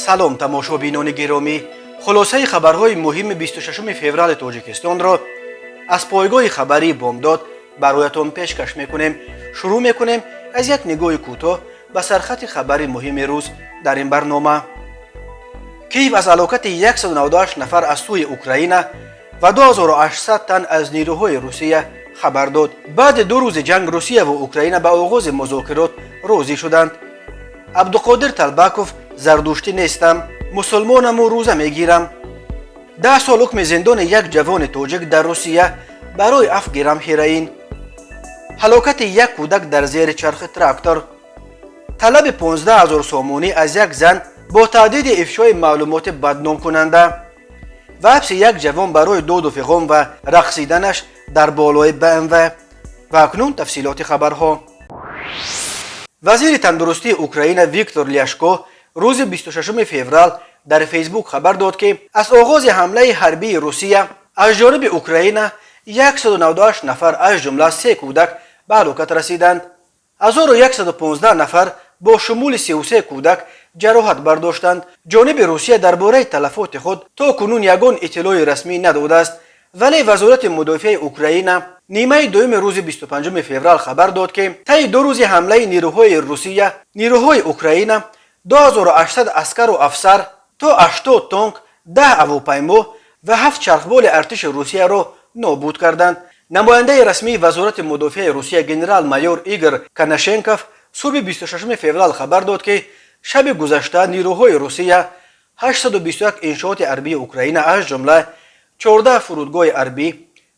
салом тамошобинони гиромӣ, хулосаи хабарҳои муҳими 26 феврали тоҷикистонро аз пойгоҳи хабарии бомдод бароятон пешкаш мекунем. шурӯъ мекунем аз як нигоҳи кӯтоҳ ба сархати хабари муҳими рӯз дар ин барнома. киев аз ҳалокати 198 нафар аз сӯи Украина ва 2800 тан аз нирӯҳои Русия хабар дод. баъди 2 рӯзи ҷанг Русия ва Украина ба оғози музокирот розӣ шуданд. абдуқодир Талбаков: зардуштӣ нестам, мусулмонаму рӯза мегирам. 10 сол ҳукми зиндони як ҷавони тоҷик дар Русия барои 7 грамм ҳероин. ҳалокати як кӯдак дар зери чархи трактор. талаби 15 000 сомонӣ аз як зан бо таҳдиди ифшои маълумоти бадномкунанда ва ҳабси як ҷавон барои доду фиғон ва рақсиданаш дар болои БМВ. ва акнун тафсилоти хабарҳо. вазири тандурустии Украина Виктор Ляшко рӯзи 26 феврал дар фейсбук хабар дод ки аз оғози ҳамлаи ҳарбии Русия аз ҷониби Украина 198 нафар аз ҷумла 3 кӯдак ба ҳалокат расиданд. 1115 нафар бо шумули 33 кӯдак ҷароҳат бардоштанд. ҷониби Русия дар бораи талафоти худ то кунун ягон иттилои расмӣ надодааст, вале вазорати мудофиаи Украина нимаи дуюми рӯзи 25 феврал хабар дод ки таи 2 рӯзи ҳамлаи нирӯҳои Русия, нирӯҳои Украина 2800 аскару афсар, то 80 танк, 10 ҳавопаймо ва 7 чархболи артиши Русияро нобуд карданд. намояндаи расмии вазорати мудофиаи Русия генерал-майор Игор Коношенков субҳи 26 феврал хабар дод ки шаби гузашта нирӯҳои Русия 821 иншооти ҳарбии Украина аз ҷумла 14 фурудгоҳи ҳарбӣ,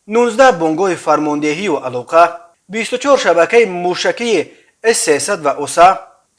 19 бонгоҳи фармондеҳию алоқа, 24 шабакаи мушакии С-300 ва ОСА,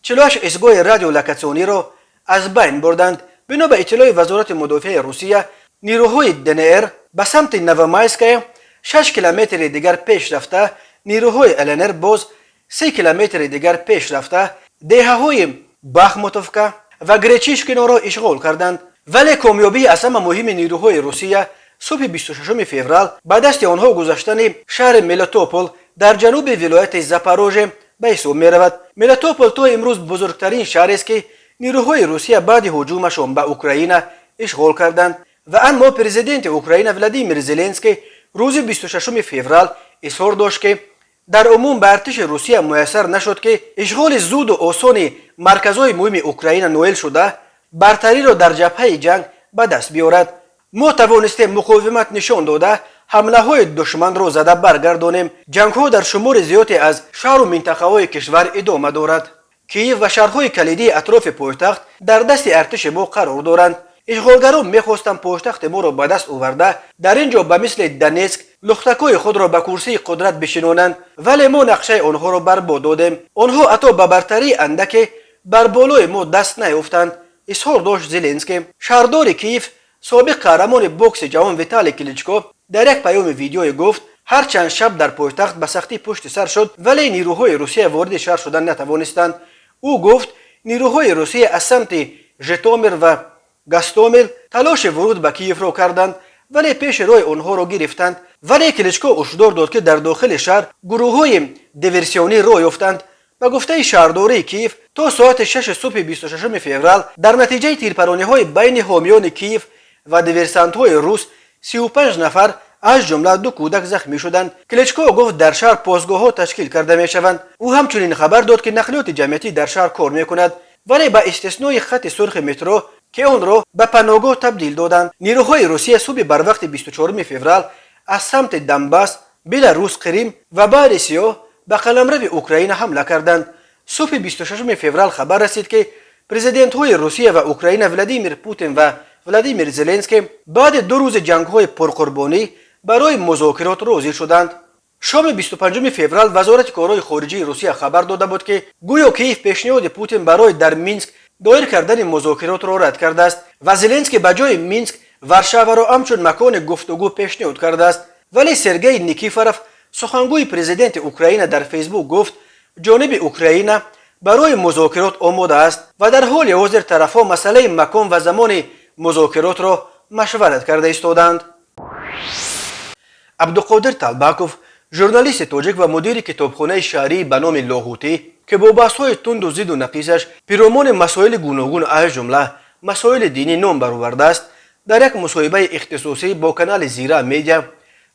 48 истгоҳи радиолокатсиониро аз байн бурданд. бино ба иттилои вазорати мудофиаи Русия, нирӯҳои ДНР ба самти Новомайская 6 километри дигар пеш рафта, нирӯҳои ЛНР боз 3 километри дигар пеш рафта деҳаҳои Бахмутовка ва Гречишкиноро ишғол карданд. вале комёбии аз ҳама муҳими нирӯҳои Русия субҳи 26 феврал ба дасти онҳо гузаштани шаҳри Мелитопол дар ҷануби вилояти Запорожье ба ҳисоб меравад. Мелитопол то имрӯз бузургтарин шаҳрест ки нирӯҳои Русия баъди ҳуҷумашон ба Украина ишғол карданд. ва аммо президенти Украина Владимир Зеленский рӯзи 26 феврал изҳор дошт ки дар умум ба артиши Русия муяссар нашуд ки ишғоли зуду осони марказҳои муҳими Украина ноил шуда бартариро дар ҷабҳаи ҷанг ба даст биёрад. мо тавонистем муқовимат нишон дода ҳамлаҳои душманро зада баргардонем. ҷангҳо дар шумори зиёде аз шаҳру минтақаҳои кишвар идома дорад. киев ва шаҳрҳои калидии атрофи пойтахт дар дасти артиши мо қарор доранд. ишғолгарон мехостанд пойтахти моро ба даст оварда дар ин ҷо ба мисли Донецк лухтакои худро ба курсии қудрат бишинонанд, вале мо нақшаи онҳоро барбод додем. онҳо ҳатто ба бартарии андаке бар болои мо даст наёфтанд, изҳор дошт Зеленский. шаҳрдори Киев собиқ қаҳрамони бокси ҷавон Виталий Кличко дар як паёми видеои гуфт ҳарчанд шаб дар пойтахт ба сахтӣ пушти сар шуд, вале нирӯҳои Русия вориди шаҳр шудан натавонистанд. ӯ гуфт нирӯҳои Русия аз самти Житомир ва Гастомир талоши вуруд ба Киевро карданд, вале пеши роҳи онҳоро гирифтанд. вале Кличко ушдор дод ки дар дохили шаҳр гурӯҳҳои диверсионӣ роҳ ёфтанд. ба гуфтаи шаҳрдории Киев то соати 6 субҳи 26 феврал дар натиҷаи тирпарониҳои байни ҳомиёни Киев ва диверсантҳои рус 35 нафар аз ҷумла 2 кӯдак захмӣ шуданд. Кличко гуфт дар шаҳр постгоҳҳо ташкил карда мешаванд. ӯ ҳамчунин хабар дод ки нақлиёти ҷамъиятӣ дар шаҳр кор мекунад, вале ба истиснои хати сурхи метро ки онро ба паноҳгоҳ табдил доданд. нирӯҳои Русия субҳи барвақти 24 феврал аз самти Донбасс, Беларус, Қирим ва Баҳри Сиёҳ ба қаламрави Украина ҳамла карданд. субҳи 26 феврал хабар расид ки президентҳои Русия ва Украина Владимир Путин ва Владимир Зеленский баъди 2 рӯзи ҷангҳои пурқурбонӣ барои музокирот розӣ шуданд. шоми 25 феврал вазорати корҳои хориҷии Русия хабар дода буд ки гӯё Киев пешниҳоди Путин барои дар Минск доир кардани музокиротро рад кардааст ва Зеленский ба ҷои Минск Варшаваро ҳамчун макони гуфтугӯ пешниҳод кардааст. вале Сергей Никифоров сухангӯи президенти Украина дар фейсбук гуфт ҷониби Украина барои музокирот омода аст ва дар ҳоли ҳозир тарафҳо масъалаи макон ва замони музокиротро машварат карда истоданд. абдуқодир Талбаков журналисти тоҷик ва мудири китобхонаи шаҳрии ба номи Лоҳутӣ ки бо баҳсҳои тунду зидду нафисаш пиромони масоили гуногун аз ҷумла مسائل دینی نام برآورده است. در یک مصاحبه اختصاصی با کانال زیرا میدیا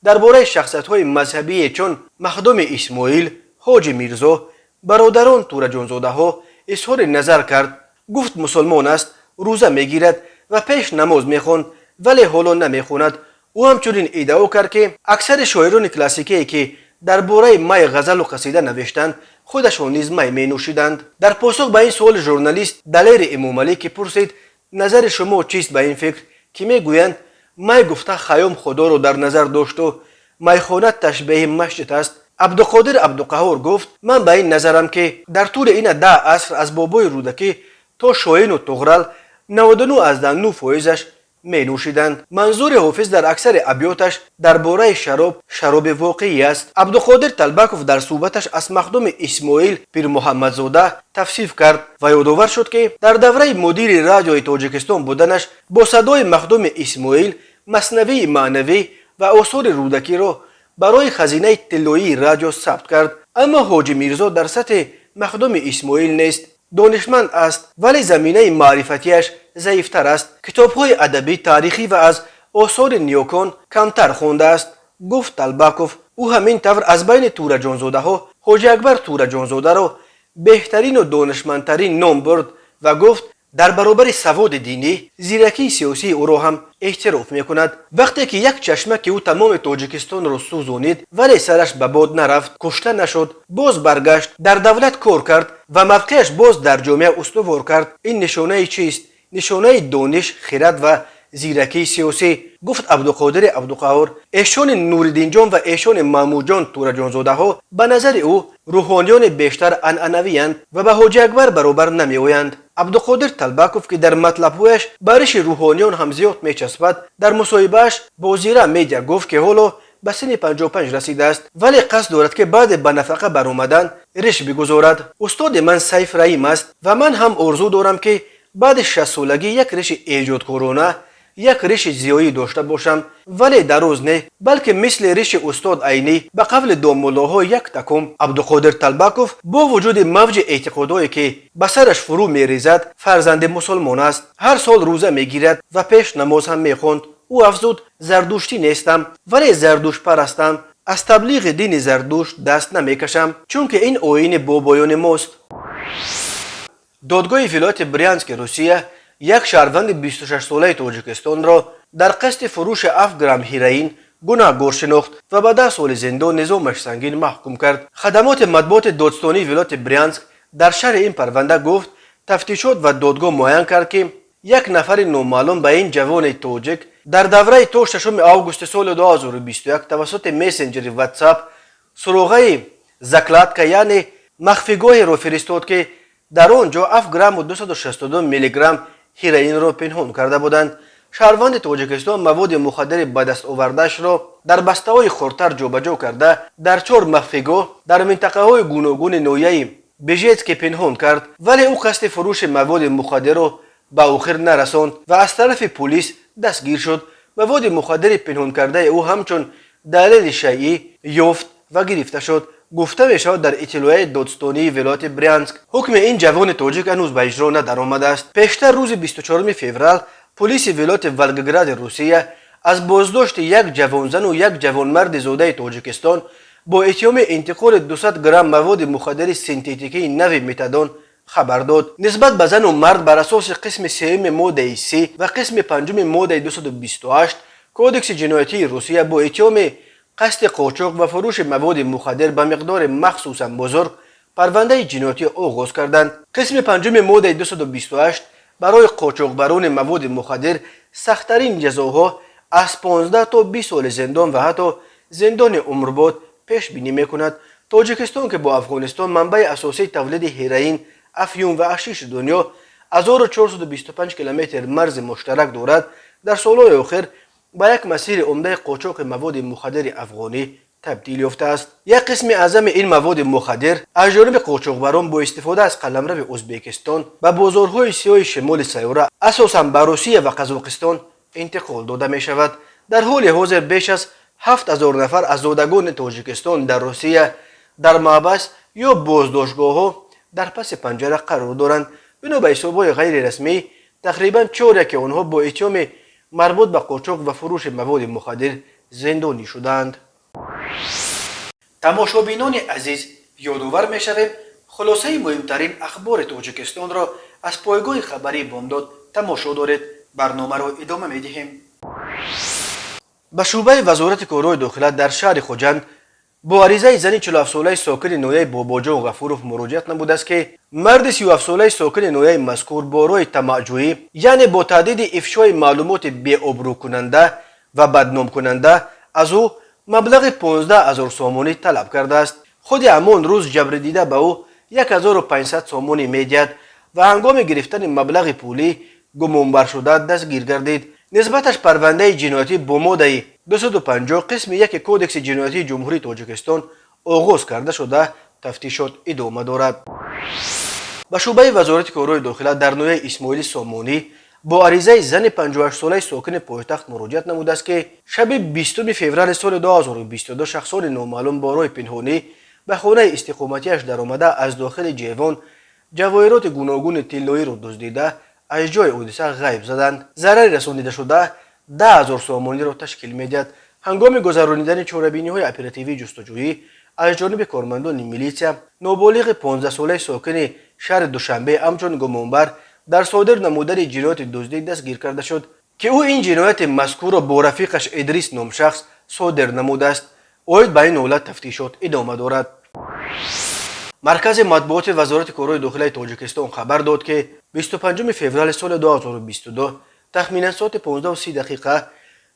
درباره شخصیت‌های مذهبی چون مخدوم اسماعیل، حاجی میرزا، برادران تورجانزاده‌ها اظهار نظر کرد. گفت مسلمان است، روزه میگیرد و پیش نماز میخواند ولی حالا نمیخواند. او همچنین ادعا کرد که اکثر شاعران کلاسیکی که درباره می غزل و قصیده نوشتند خودشان نیز می می نوشیدند. در پاسخ به این سوال ژورنالیست دلیر امامعلی که پرسید نظر شما چیست به این فکر که میگویند می گفته خیام خدا را در نظر داشت و میخانه تشبیه مسجد است، عبدالقادر عبدالقهار گفت من به این نظرم که در طول این 10 عصر از بابای رودکی تا شاهین و طغرل 99 از 9 فایزش می نوشیدند. منظور حافظ در اکثر ابیاتش درباره شراب واقعی است. عبدالقادر طلبکوف در صحبتش از مخدوم اسماعیل پیر محمدزاده تفسیر کرد و یادآور شد که در دوره مدیر رادیوی تاجیکستان بودنش با صدای مخدوم اسماعیل مثنوی معنوی و آثار رودکی را برای خزینه طلایی رادیو ثبت کرد. اما حاجی میرزا در سطح مخدوم اسماعیل نیست. دانشمند است ولی زمینه معرفتیش ضعیفتر است. کتاب‌های ادبی تاریخی و از آثار نیوکان کمتر خوانده است، گفت طلبکوف. او همین طور از بین تورجانزاده‌ها حاجی اکبر تورجانزاده را بهترین و دانشمندترین نام برد و گفت در برابر سواد دینی زیرکی سیاسی او را هم اعتراف میکند. وقتی که یک چشمه که او تمام تاجیکستان را سوزانید ولی سرش به باد نرفت، کشته نشد، باز برگشت، در دولت کار کرد و موقعش باز در جامعه استوار کرد، این نشانه چیست؟ نشانه دانش، خرد و زیرکی سیاسی، گفت عبدالقادر عبدالقهار. ایشان نوردین جان و ایشان محمود جان تورجانزاده ها به نظر او روحانیان بیشتر عنعنوی و به حاجی اکبر برابر نمی آیند. عبدالقادر طلبکوف که در مطلبهایش برش روحانیان هم زیاد می چسبد در مصاحبهش با زیرا میدیا گفت که حالا به سن 55 رسیده است ولی قصد دارد که بعد به نفقه برآمدن ریش بگذارد. استاد من سیف رحیم است و من هم آرزو دارم که بعد 60 سالگی یک ریش ایجادکارانه، یک ریش زیایی داشته باشم، ولی در روز نه بلکه مثل ریش استاد عینی به قول دامولاها یک تکم. عبدالقادر طلبکوف با وجود موج اعتقادایی که به سرش فرو میریزد فرزند مسلمان است. هر سال روزه میگیرد و پیش نماز هم میخواند. او افزود زردوشتی نیستم ولی زردوشت پرستم. از تبلیغ دین زردوشت دست نمیکشم چون که این آیین بابایان ماست. دادگاه ولایت برینسک روسیه یک شهروند 26 ساله تاجیکستان را در قصد فروش 7 گرم هیروئین گناهکار شناخت و به 10 سال زندان نظامش سنگین محکوم کرد. خدمات مطبوعات دادستانی ولایت برینسک در شرح این پرونده گفت تفتیشات و دادگاه معین کرد که یک نفر نامعلوم به این جوان تاجیک در دوره تا 6 آگوست سال 2021 توسط مسنجر واتساپ سراغه زکلاتکا یعنی مخفیگاهی را فرستاد که در آنجا 7 گرم و 262 میلی گرم هیروئین را پنهان کرده بودند. شهروند تاجیکستان مواد مخدر به دست آورده‌اش را در بسته‌های خردتر جابجا کرده در 4 مخفیگاه در منطقه‌های گوناگون ناحیه بیژتسک پنهان کرد ولی او قصد فروش مواد مخدر را به آخر نرساند و از طرف پلیس دستگیر شد. مواد مخدر پنهان کرده او همچون دلیل شیعی یافت و گرفته شد. گفته میشود در اطلاع دادستانی ولایت برینسک حکم این جوان تاجیک هنوز به اجرا ندرآمده است. پیشتر روز 24 فوریه پلیس ولایت ولگگراد روسیه از بازداشت یک جوانزن و یک جوانمرد زاده تاجیکستان با اتهام انتقال 200 گرم مواد مخدر سنتتیکی نو متادون خبر داد. نسبت به زن و مرد بر اساس قسم 3 ماده 3 و قسم 5 ماده 228 کودکس جنایتی روسیه با اتهام قصد قاچاق و فروش مواد مخدر به مقدار مخصوصا بزرگ پرونده جنایتی آغاز کردند. قسم 5 ماده 228 برای قاچاقبران مواد مخدر سخت‌ترین جزاها از 15 تا 20 سال زندان و حتی زندان عمرباد پیش بینی میکند. تاجیکستان که با افغانستان منبع اساسی تولید هیروئین، افیون و حشیش دنیا 1425 کیلومتر مرز مشترک دارد، در سالهای اخیر با یک مسیر عمده قاچاق مواد مخدر افغانی تبدیل یافته است. یک قسم اعظم این مواد مخدر از جانب قاچاقبران با استفاده از قلمرو ازبکستان به بازارهای سیاه شمال سیاره اساساً به روسیه و قزاقستان انتقال داده می شود. در حال حاضر بیش از 7000 نفر از زادگان تاجیکستان در روسیه در محبس یا بازداشتگاه ها در پس پنجره قرار دارند. بنا به حسابهای غیر رسمی تقریبا چوریک آنها با اتهام مربوط به قاچاق و فروش مواد مخدر زندانی شدند. تماشابینان عزیز، یادآور می‌شویم خلاصه مهمترین اخبار تاجیکستان را از پایگاه خبری بامداد تماشا دارید. برنامه را ادامه می‌دهیم. به شعبه وزارت کارهای داخله در شهر خوجند با عریضه زنی 47 ساله ساکن نویه باباجان غفورов مراجعت نموده است که مرد 37 ساله ساکن نویه مذکور با رای طمع‌جویی یعنی با تهدید افشای معلومات بی‌آبرو کننده و بدنام کننده از او مبلغ 15,000 سامانی طلب کرده است. خود همان روز جبر دیده به او 1500 سامانی میدهد و هنگام گرفتن مبلغ پولی گمانبر شده دستگیر گردید. نسبتش پرونده جنایتی با ماده 250 قسم 1 کودکس جنایتی جمهوری تاجیکستان آغاز کرده شده تفتیشات ادامه دارد. به شعبه وزارت کارهای داخله در نویه اسماعیل سامانی با عریضه زن 58 ساله ساکن پایتخت مراجعت نموده است که شب 20 فوریه سال 2022 شخصان نامعلوم با راه پنهانی به خانه استقامتیش در آمده از داخل جیوان جواهرات گوناگون طلایی را دزدیده از جای حادثه غیب زدند. ضرر رسانیده شده 10,000 سامانی را تشکیل میدهد. هنگام گذرانیدن چاره‌بینی‌های اپراتیوی جستجویی از جانب کارمندان میلیسیا نابالغ 15 ساله ساکن شهر دوشنبه همچون گمانبر در صادر نمودن جنایت دزدی دستگیر کرده شد که او این جنایت مذکور را با رفیقش ادریس نام شخص صادر نموده است. اوید به این حالت تفتیشات ادامه دارد. مرکز مطبوعات وزارت کارهای داخله تاجیکستان خبر داد که 25 فوریه سال 2022 تخمینا ساعت 15:30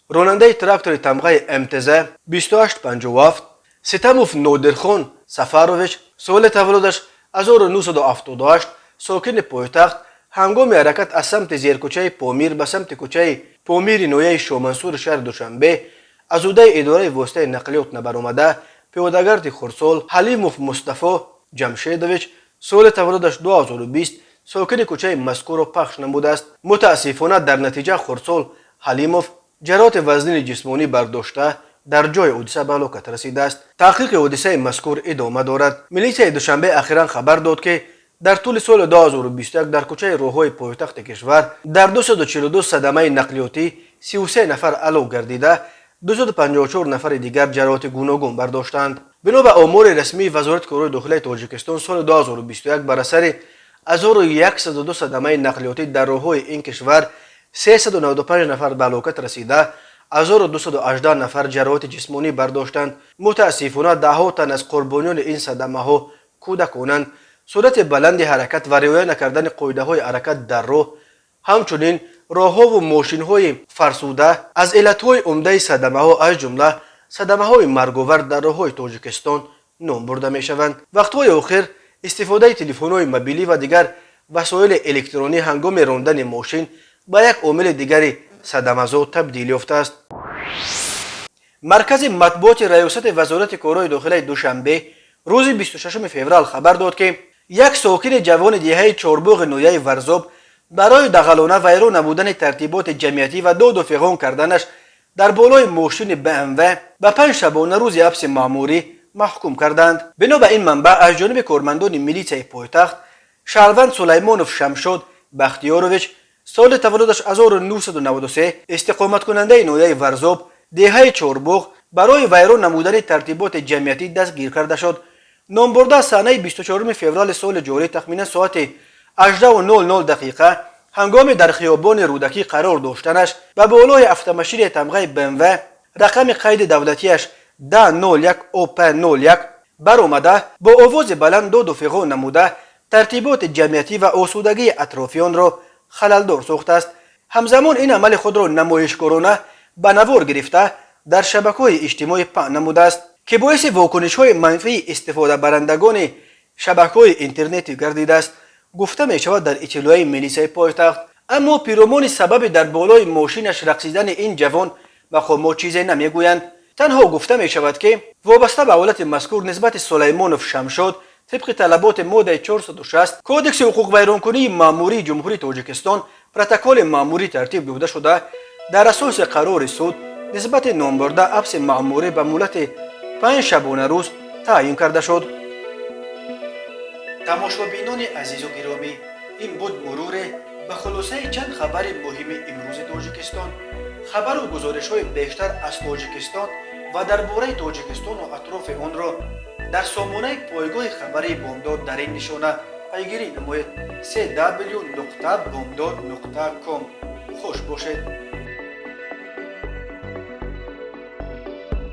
راننده تراکتور تمغه امتزه 2857 ستموف نادرخان سفرویچ سال تولدش 1978 ساکن پایتخت هنگام حرکت از سمت زیرکوچه پامیر به سمت کوچه پامیر نویه شامنصور شهر دوشنبه از عهده اداره واسطه نقلیات نبرآمده پیادهگرد خرسال حلیموف مصطفی جمشیدویچ سال تولدش 2020 ساکن کوچه مذکور را پخش نموده است. متاسفانه در نتیجه خرسال حلیموف جراحت وزنی جسمانی برداشته در جای حادثه به هلاکت رسیده است. تحقیق حادثه مذکور ادامه دارد. میلیسیا دوشنبه اخیراً خبر داد که در طول سال 2021 در کوچه راههای پایتخت کشور در 242 صدمه نقلیاتی 33 نفر هلاک گردیده 254 نفر دیگر جراحت گوناگون برداشتند. بنا به آمار رسمی وزارت کارهای داخلی تاجیکستان سال 2021 بر اثر 1102 صدمه نقلیاتی در راههای این کشور 395 نفر به هلاکت رسیده 1218 نفر جراحت جسمانی برداشتند. متاسفانه دهها تن از قربانیان این صدمه ها کودکانند. سرعت بلند حرکت و رعایت نکردن قاعده های حرکت در راه همچنین راهها و ماشین های فرسوده از علتهای عمده صدمه ها از جمله صدمه های مرگاور در راه های تاجیکستان نام برده می شوند. وقتهای آخر استفاده تلفن های موبیلی و دیگر وسایل الکترونی هنگام راندن ماشین به یک عامل دیگری صدمه زا تبدیل یافته است. مرکز مطبوعات ریاست وزارت کارهای داخلی دوشنبه روز 26 فوریه خبر داد که یک ساکن جوان دیهه چاربوغ نویه ورزاب برای دغلانه ویران نمودن ترتیبات جمعیتی و داد و فغان کردنش در بالای ماشین BMW به 5 شبانه روز حبس مأموری محکوم کردند. بنا به این منبع از جانب کارمندان میلیسیا پایتخت شهروند سلیمانوف شمشاد بختیارویچ سال تولدش 1993 استقامت کننده نویه ورزاب دیهه چاربوغ برای ویران نمودن ترتیبات جمعیتی دستگیر کرده شد. نامبرده صحنه 24 فوریه سال جاری تخمینا ساعت 18:00 هنگام در خیابان رودکی قرار داشتنش و بالای автомашین تمغه BMW رقم قید دولتیش 1001 O501 برآمده با آواز بلند داد و فغان نموده ترتیبات جمعیتی و آسودگی اطرافیان را خللدار ساخته است. همزمان این عمل خود را نمایشگرانه به نوار گرفته در شبکه‌های اجتماعی پهن نموده است که باعث واکنش‌های منفی استفاده برندگان شبکه‌های اینترنتی گردیده است. گفته می شود در اطلاع میلیسیا پایتخت اما پیرومان سبب در بالای ماشینش رقصیدن این جوان و خود ما چیزی نمیگویند. تنها گفته می شود که وابسته به حالت مذکور نسبت سلیمانوف شمشاد طبق طلبات ماده 460 کودکس حقوق ویرانکنی مأموری جمهوری تاجیکستان پروتکل مأموری ترتیب داده شده در اساس قرار سود نسبت نامبرده حبس مأموری به مهلت 5 شبانه روز تعیین کرده شد. تماشابینان عزیز و گرامی، این بود مرور به خلاصه چند خبر مهم امروز تاجیکستان، خبر و گزارش‌های بیشتر از تاجیکستان و درباره تاجیکستان و اطراف آن را در سامانه پایگاه خبری بامداد در این نشانه پیگیری نمایید: www.bamdad.com. خوش باشید.